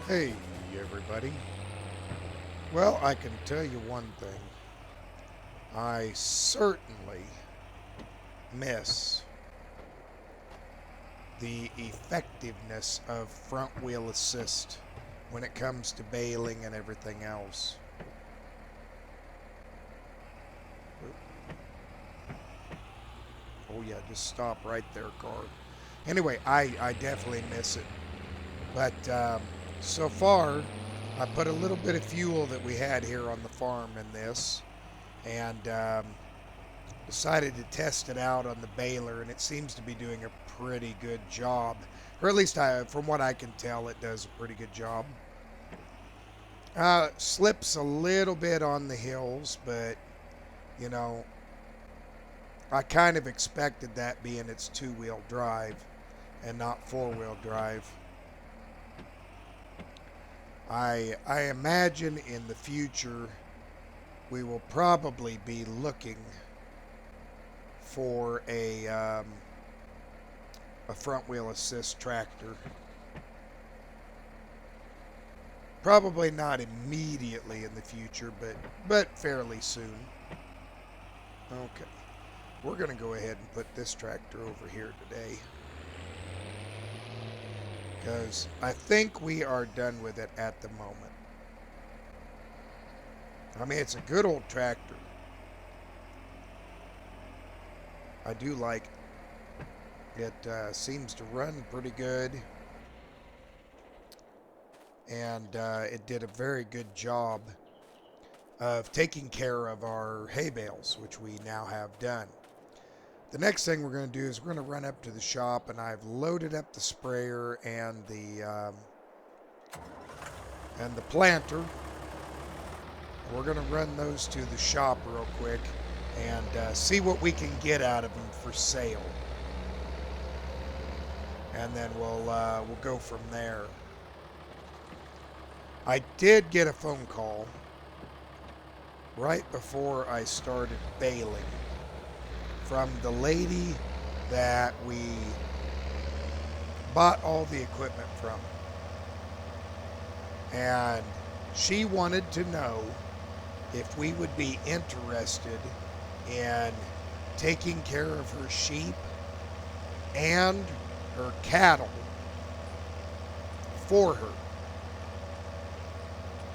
Hey, everybody. Well, I can tell you one thing. I certainly miss the effectiveness of front wheel assist when it comes to bailing and everything else. Oh, yeah, just stop right there, car. Anyway, I definitely miss it. But so far, I put a little bit of fuel that we had here on the farm in this. And decided to test it out on the baler, and it seems to be doing a pretty good job. Or at least from what I can tell, it does a pretty good job. Slips a little bit on the hills, but, you know, I kind of expected that being its two-wheel drive and not four-wheel drive. I imagine in the future we will probably be looking for a front wheel assist tractor. Probably not immediately in the future, but fairly soon. Okay, we're going to go ahead and put this tractor over here today because I think we are done with it at the moment. I mean, it's a good old tractor. I do like it. It seems to run pretty good, and it did a very good job of taking care of our hay bales, which we now have done. The next thing we're going to do is we're going to run up to the shop, and I've loaded up the sprayer and the planter. We're going to run those to the shop real quick and see what we can get out of them for sale, and then we'll go from there. I did get a phone call right before I started baling from the lady that we bought all the equipment from. And she wanted to know if we would be interested in taking care of her sheep and her cattle for her.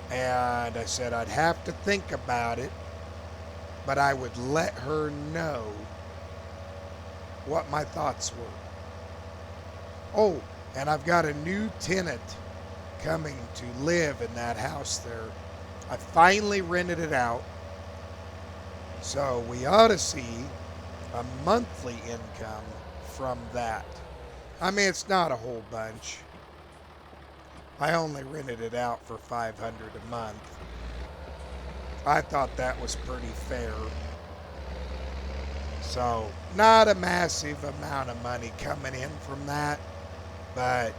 And I said I'd have to think about it, but I would let her know what my thoughts were. Oh, and I've got a new tenant coming to live in that house there. I finally rented it out, so we ought to see a monthly income from that. I mean, it's not a whole bunch. I only rented it out for $500 a month. I thought that was pretty fair. So, not a massive amount of money coming in from that, but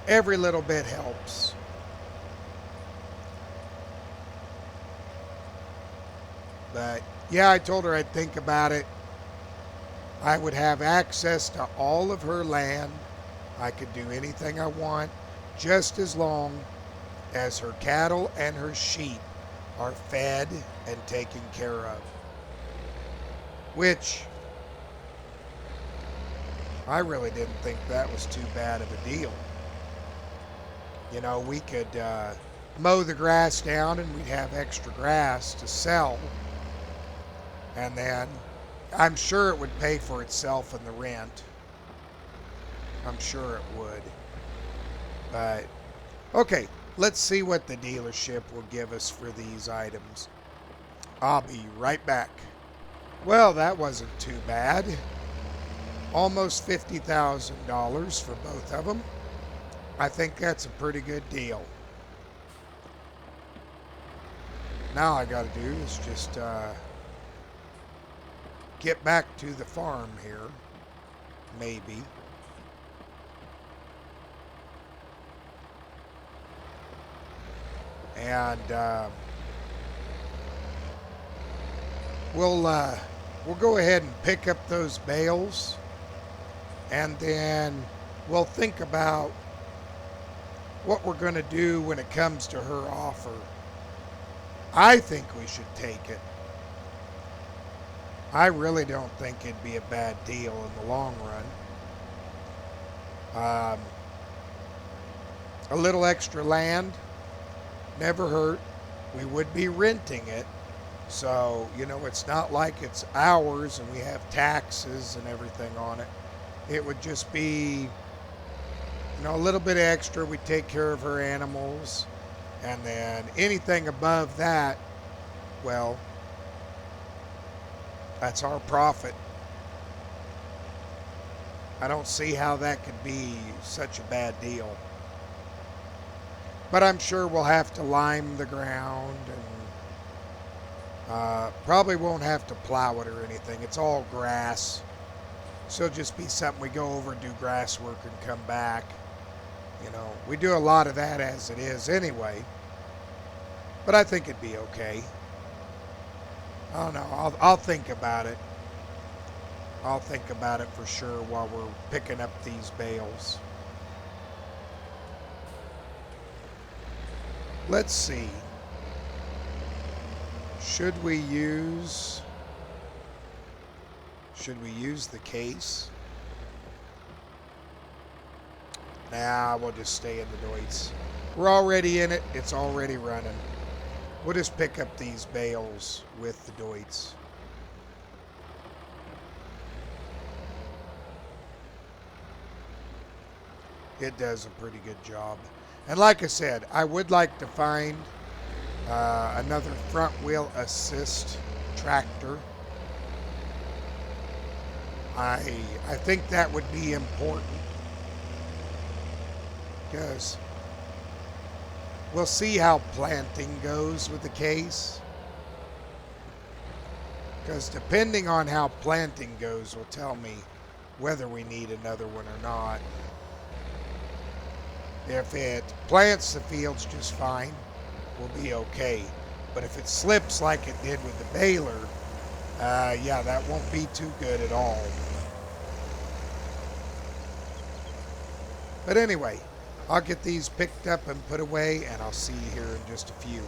every little bit helps. But yeah, I told her I'd think about it. I would have access to all of her land. I could do anything I want just as long as her cattle and her sheep are fed and taken care of. Which I really didn't think that was too bad of a deal. You know, we could mow the grass down and we'd have extra grass to sell. And then I'm sure it would pay for itself in the rent. I'm sure it would. But, okay, let's see what the dealership will give us for these items. I'll be right back. Well, that wasn't too bad. Almost $50,000 for both of them. I think that's a pretty good deal. Now I got to do is just get back to the farm here, maybe. And we'll go ahead and pick up those bales, and then we'll think about what we're going to do when it comes to her offer. I think we should take it. I really don't think it'd be a bad deal in the long run. A little extra land never hurt. We would be renting it. So, it's not like it's ours and we have taxes and everything on it. It would just be, a little bit extra. We take care of her animals. And then anything above that, well, that's our profit. I don't see how that could be such a bad deal. But I'm sure we'll have to lime the ground and probably won't have to plow it or anything. It's all grass. So it'll just be something we go over and do grass work and come back. We do a lot of that as it is anyway. But I think it'd be okay. I don't know. I'll think about it. I'll think about it for sure while we're picking up these bales. Let's see. Should we use the case? Nah, we'll just stay in the Deutz. We're already in it. It's already running. We'll just pick up these bales with the Deutz. It does a pretty good job. And like I said, I would like to find another front wheel assist tractor. I think that would be important because we'll see how planting goes with the case. Because depending on how planting goes will tell me whether we need another one or not. If it plants the fields just fine, we'll be okay. But if it slips like it did with the baler, yeah, that won't be too good at all. But anyway, I'll get these picked up and put away, and I'll see you here in just a few.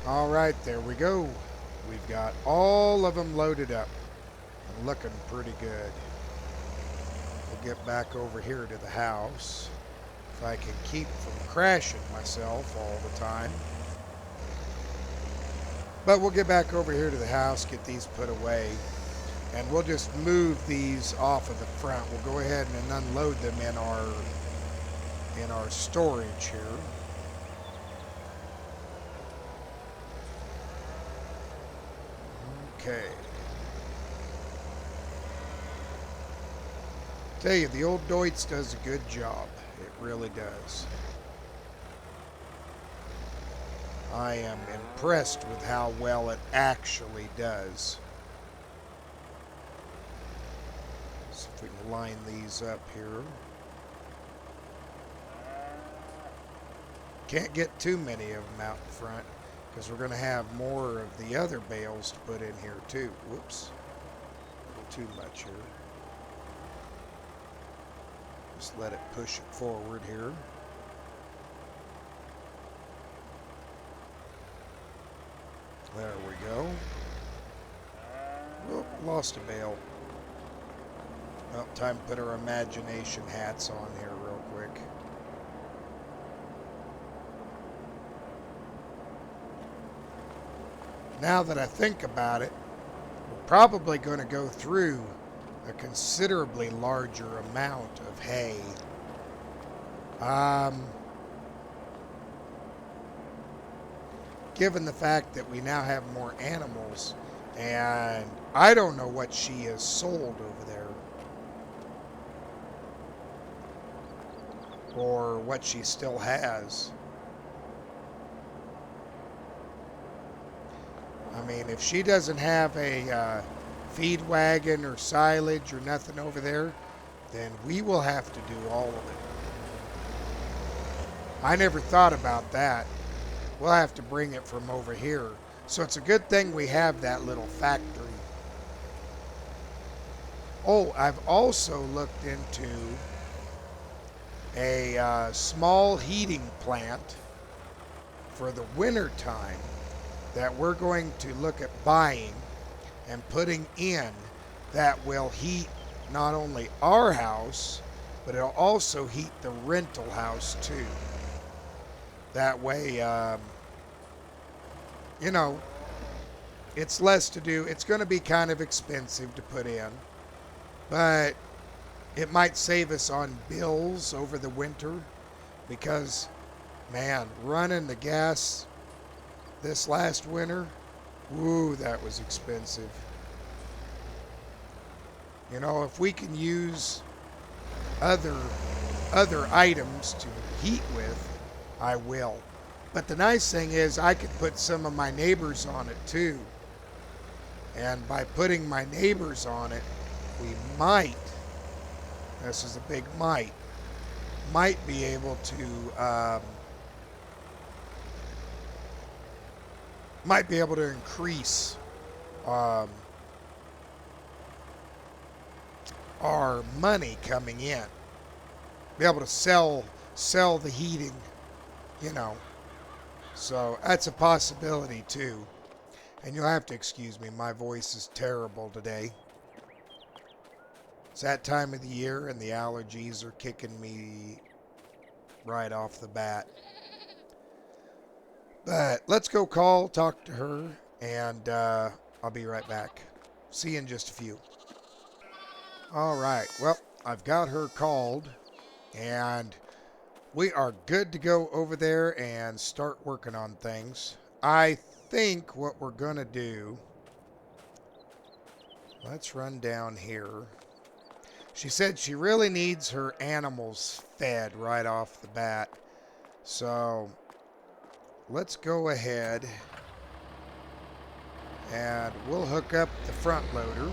All right, there we go. We've got all of them loaded up and looking pretty good. We'll get back over here to the house. If I can keep from crashing myself all the time. But we'll get back over here to the house, get these put away, and we'll just move these off of the front. We'll go ahead and unload them in our storage here. Okay. Tell you, the old Deutz does a good job. It really does. I am impressed with how well it actually does. So if we can line these up here. Can't get too many of them out in front because we're going to have more of the other bales to put in here too. Whoops. A little too much here. Just let it push it forward here. There we go. Whoop, lost a bale. Well, time to put our imagination hats on here real quick. Now that I think about it, we're probably going to go through a considerably larger amount of hay. Given the fact that we now have more animals, and I don't know what she has sold over there, or what she still has. I mean, if she doesn't have a feed wagon or silage or nothing over there, then we will have to do all of it. I never thought about that. We'll have to bring it from over here. So it's a good thing we have that little factory. Oh, I've also looked into a small heating plant for the winter time that we're going to look at buying and putting in that will heat not only our house, but it'll also heat the rental house too. That way, you know, it's less to do. It's going to be kind of expensive to put in, but it might save us on bills over the winter because, man, running the gas this last winter, woo, that was expensive. You know, if we can use other items to heat with, I will. But the nice thing is I could put some of my neighbors on it too. And by putting my neighbors on it, we might, this is a big might be able to increase our money coming in. Be able to sell the heating, you know. So that's a possibility too. And you'll have to excuse me, my voice is terrible today. It's that time of the year and the allergies are kicking me right off the bat. But let's go talk to her, and I'll be right back. See you in just a few. All right, well, I've got her called, and we are good to go over there and start working on things. I think what we're going to do, let's run down here. She said she really needs her animals fed right off the bat. So let's go ahead and we'll hook up the front loader.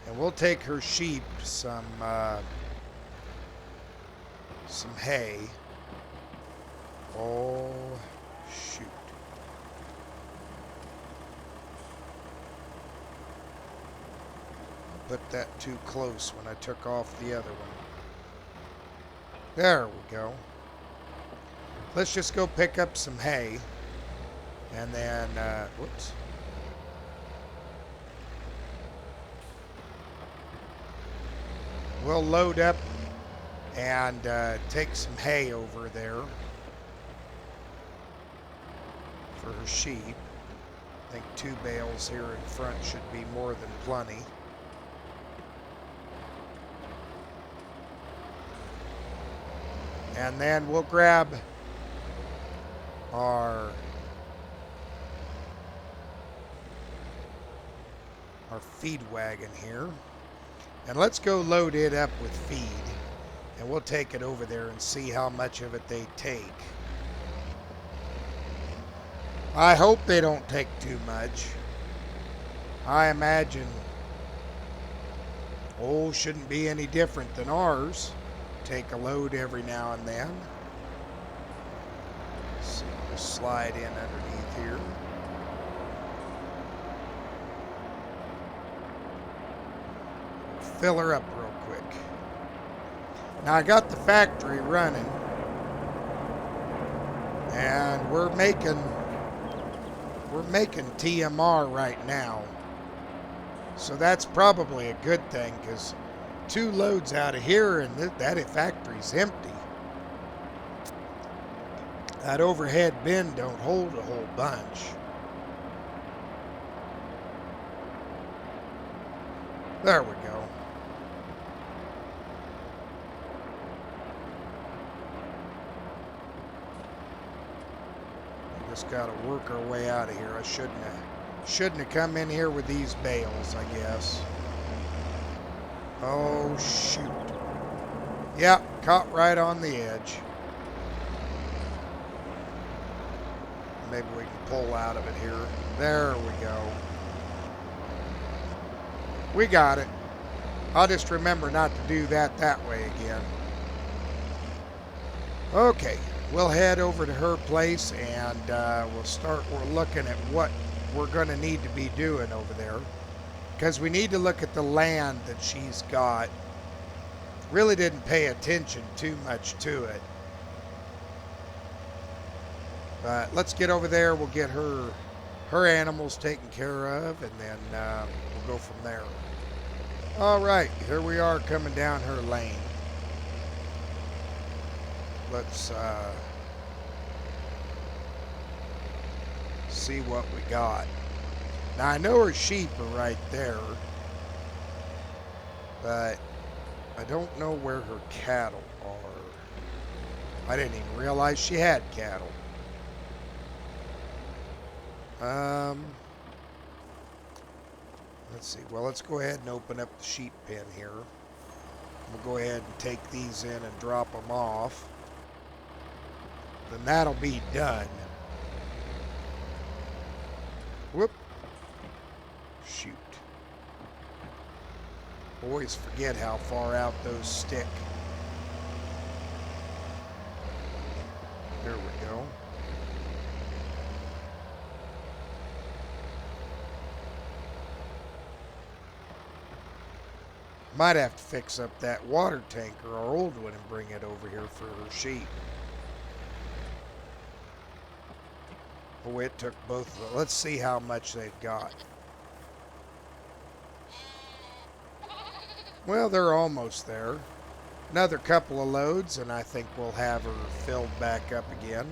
And we'll take her sheep some hay. Oh, shoot. Put that too close when I took off the other one. There we go. Let's just go pick up some hay. And then, whoops. We'll load up and take some hay over there for her sheep. I think 2 bales here in front should be more than plenty. And then we'll grab our feed wagon here. And let's go load it up with feed. And we'll take it over there and see how much of it they take. I hope they don't take too much. I imagine, shouldn't be any different than ours. Take a load every now and then. So we'll slide in underneath here. Fill her up real quick. Now I got the factory running, and we're making TMR right now. So that's probably a good thing, because 2 loads out of here and that factory's empty. That overhead bin don't hold a whole bunch. There we go. We just got to work our way out of here. I shouldn't have come in here with these bales, I guess. Oh, shoot. Yep, caught right on the edge. Maybe we can pull out of it here. There we go. We got it. I'll just remember not to do that way again. Okay, we'll head over to her place and we're looking at what we're going to need to be doing over there. Because we need to look at the land that she's got. Really didn't pay attention too much to it. But let's get over there. We'll get her animals taken care of, and then we'll go from there. All right, here we are coming down her lane. Let's see what we got. Now, I know her sheep are right there, but I don't know where her cattle are. I didn't even realize she had cattle. Let's see. Well, let's go ahead and open up the sheep pen here. We'll go ahead and take these in and drop them off. Then that'll be done. Whoop. Shoot. Always forget how far out those stick. There we go. Might have to fix up that water tanker, our old one, and bring it over here for her sheep. Boy, it took both of them. Let's see how much they've got. Well, they're almost there. Another couple of loads, and I think we'll have her filled back up again.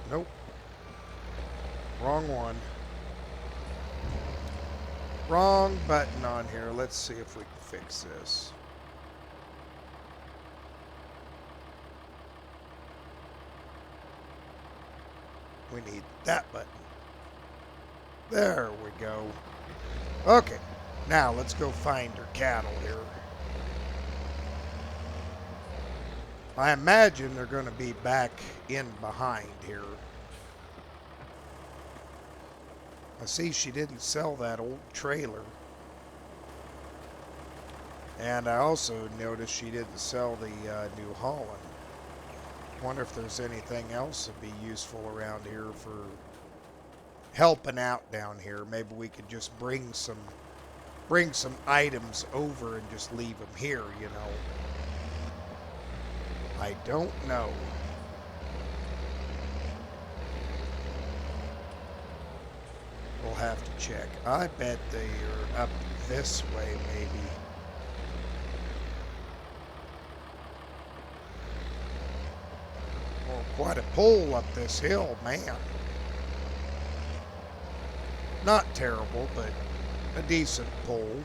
Nope. Wrong one. Wrong button on here. Let's see if we can fix this. We need that button. There we go. Okay, now let's go find her cattle here. I imagine they're going to be back in behind here. I see she didn't sell that old trailer. And I also noticed she didn't sell the New Holland. Wonder if there's anything else that'd be useful around here for helping out down here. Maybe we could just bring some bring some items over and just leave them here, you know. I don't know. We'll have to check. I bet they are up this way, maybe. Well, quite a pull up this hill, man. Not terrible, but a decent pull.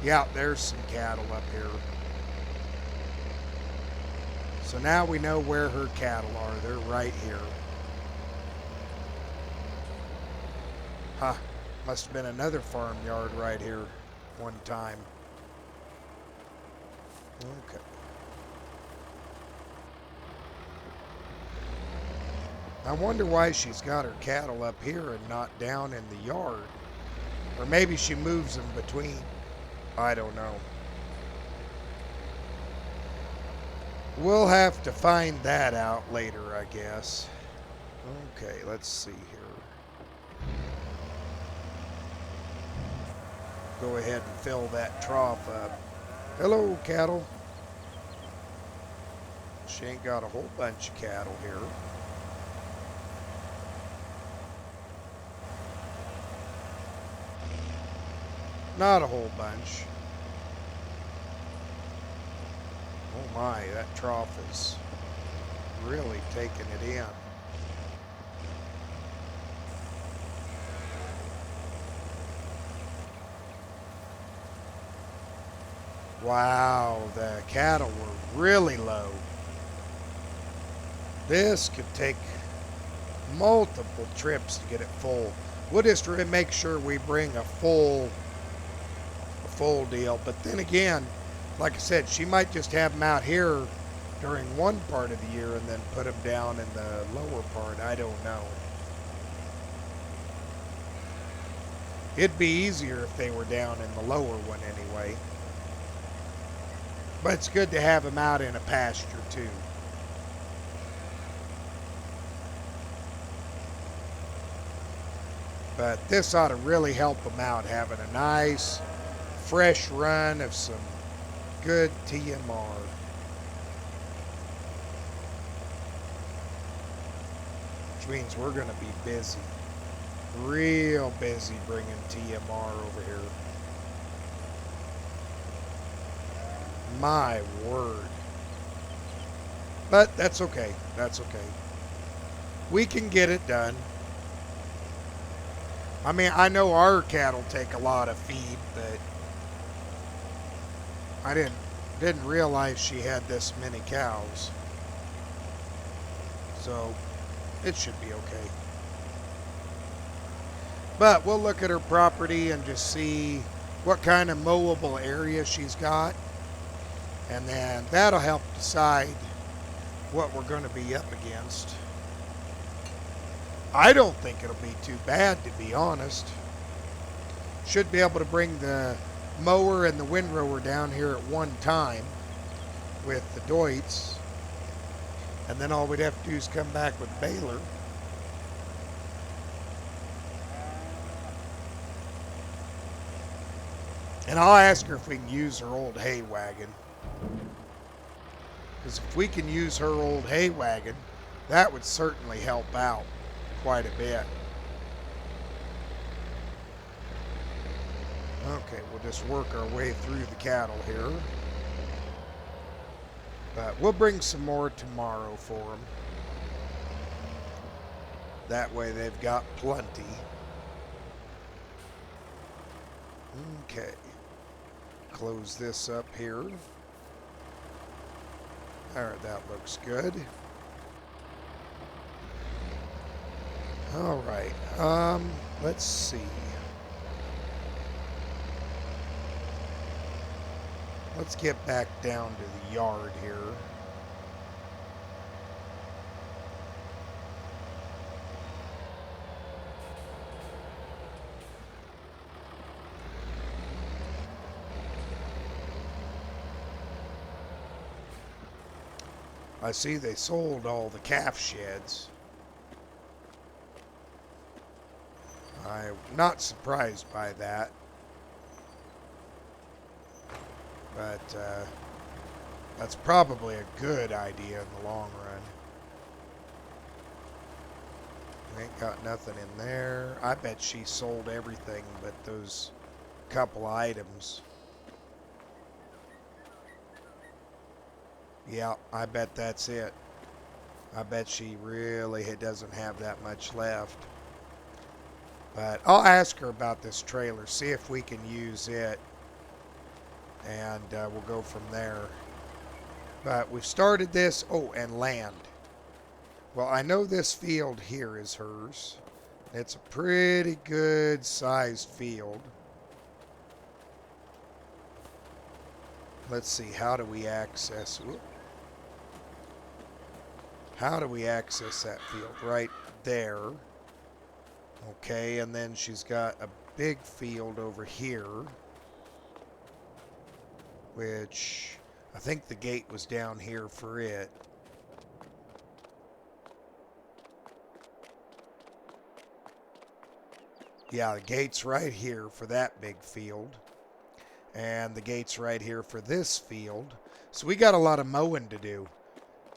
Yeah, there's some cattle up here. So now we know where her cattle are. They're right here. Huh. Must have been another farmyard right here one time. Okay. I wonder why she's got her cattle up here and not down in the yard. Or maybe she moves them between. I don't know. We'll have to find that out later, I guess. Okay, let's see here. Go ahead and fill that trough up. Hello, cattle. She ain't got a whole bunch of cattle here. Not a whole bunch. Oh my, that trough is really taking it in. Wow, the cattle were really low. This could take multiple trips to get it full. We'll just make sure we bring a full deal. But then again, like I said, she might just have them out here during one part of the year and then put them down in the lower part. I don't know. It'd be easier if they were down in the lower one anyway. But it's good to have them out in a pasture too. But this ought to really help them out, having a nice fresh run of some good TMR. Which means we're going to be busy. Real busy bringing TMR over here. My word. But that's okay. That's okay. We can get it done. I mean, I know our cattle take a lot of feed, but I didn't realize she had this many cows. So it should be okay. But we'll look at her property and just see what kind of mowable area she's got. And then that'll help decide what we're going to be up against. I don't think it'll be too bad, to be honest. Should be able to bring the mower and the windrower down here at one time with the Deutz. And then all we'd have to do is come back with the baler. And I'll ask her if we can use her old hay wagon. Because if we can use her old hay wagon, that would certainly help out quite a bit. Okay, we'll just work our way through the cattle here. But we'll bring some more tomorrow for them. That way they've got plenty. Okay. Close this up here. Alright, that looks good. Alright, let's see. Let's get back down to the yard here. I see they sold all the calf sheds. I'm not surprised by that. But that's probably a good idea in the long run. Ain't got nothing in there. I bet she sold everything but those couple items. Yeah, I bet that's it. I bet she really doesn't have that much left. But I'll ask her about this trailer, see if we can use it, and we'll go from there. But we've started this. Oh, and land. Well, I know this field here is hers. It's a pretty good sized field. Let's see, how do we access... Whoop. How do we access that field? Right there. Okay, and then she's got a big field over here, which I think the gate was down here for it. Yeah, the gate's right here for that big field. And the gate's right here for this field. So we got a lot of mowing to do.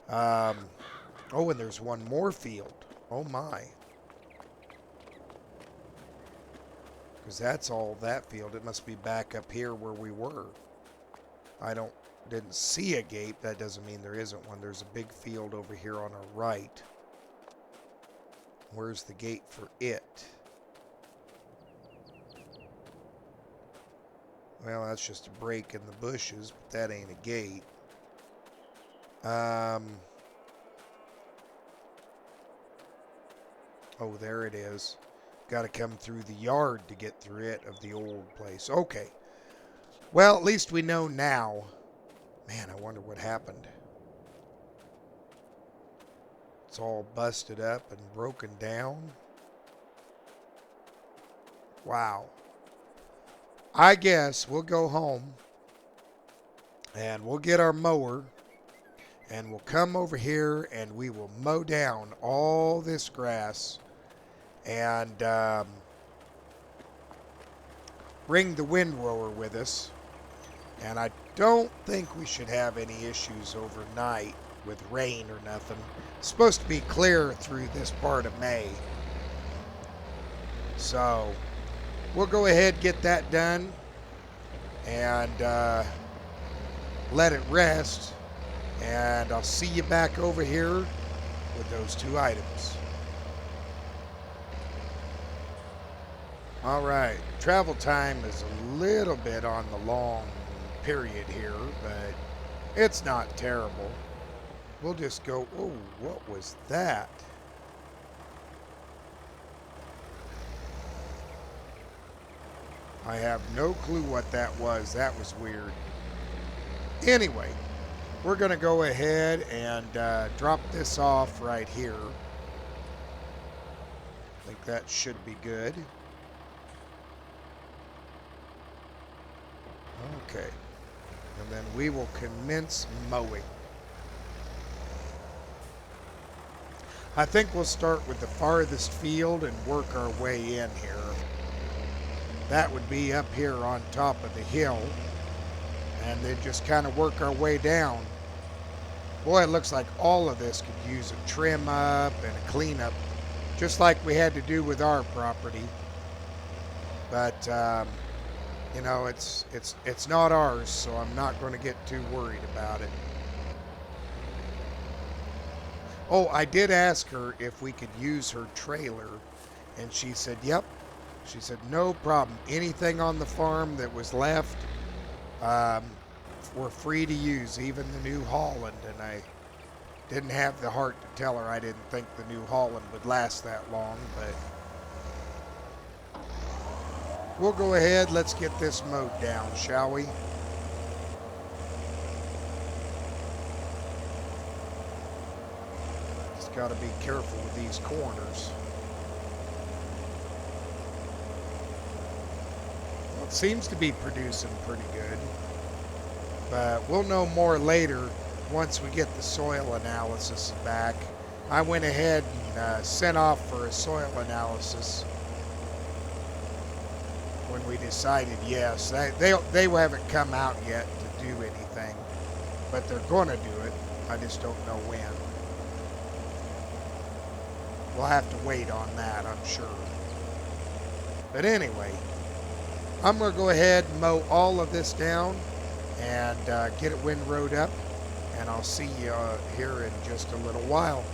Oh, and there's one more field. Oh, my. Because that's all that field. It must be back up here where we were. I didn't see a gate. That doesn't mean there isn't one. There's a big field over here on our right. Where's the gate for it? Well, that's just a break in the bushes, but that ain't a gate. Oh, there it is. Got to come through the yard to get through it of the old place. Okay. Well, at least we know now. Man, I wonder what happened. It's all busted up and broken down. Wow. I guess we'll go home and we'll get our mower and we'll come over here and we will mow down all this grass and bring the windrower with us. And I don't think we should have any issues overnight with rain or nothing. It's supposed to be clear through this part of May. So we'll go ahead, get that done, and let it rest. And I'll see you back over here with those two items. All right, travel time is a little bit on the long period here, but it's not terrible. We'll just go, oh, what was that? I have no clue what that was. That was weird. Anyway, we're going to go ahead and drop this off right here. I think that should be good. Okay. And then we will commence mowing. I think we'll start with the farthest field and work our way in here. That would be up here on top of the hill. And then just kind of work our way down. Boy, it looks like all of this could use a trim up and a cleanup, just like we had to do with our property. But you know, it's not ours, so I'm not going to get too worried about it. Oh, I did ask her if we could use her trailer, and she said, yep. She said, no problem. Anything on the farm that was left, we're free to use, even the New Holland. And I didn't have the heart to tell her I didn't think the New Holland would last that long, but we'll go ahead. Let's get this mowed down, shall we? Just got to be careful with these corners. Well, it seems to be producing pretty good, but we'll know more later once we get the soil analysis back. I went ahead and sent off for a soil analysis when we decided yes. They haven't come out yet to do anything, but they're going to do it. I just don't know when. We'll have to wait on that, I'm sure. But anyway, I'm going to go ahead and mow all of this down and get it windrowed up, and I'll see you here in just a little while.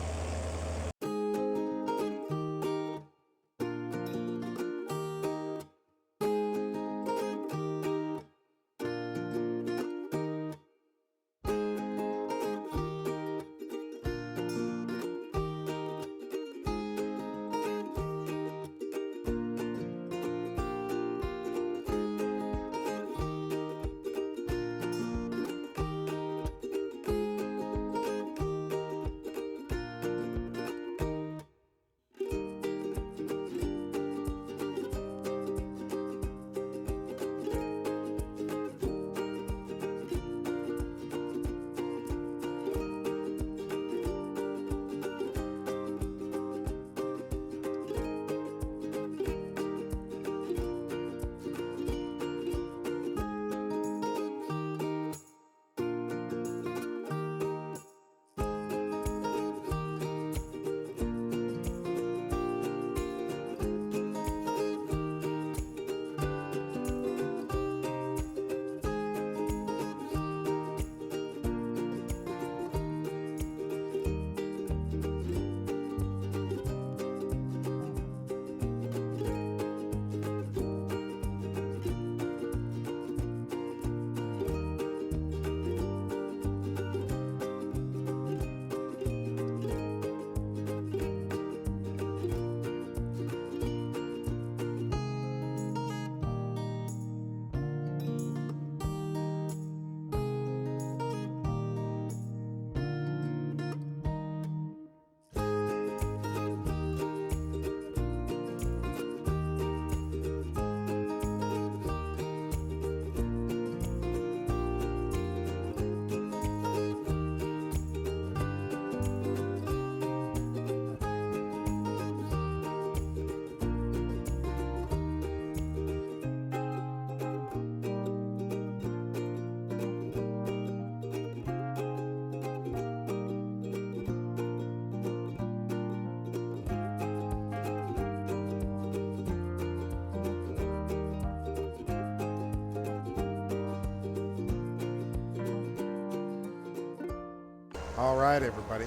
All right, everybody.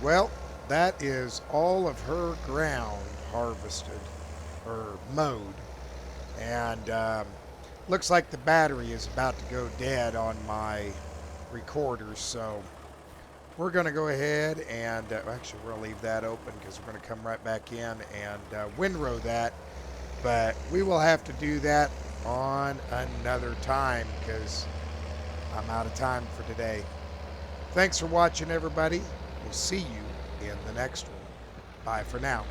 Well, that is all of her ground harvested or mowed. And looks like the battery is about to go dead on my recorder. So we're going to go ahead and actually we're going to leave that open because we're going to come right back in and windrow that. But we will have to do that on another time because I'm out of time for today. Thanks for watching, everybody. We'll see you in the next one. Bye for now.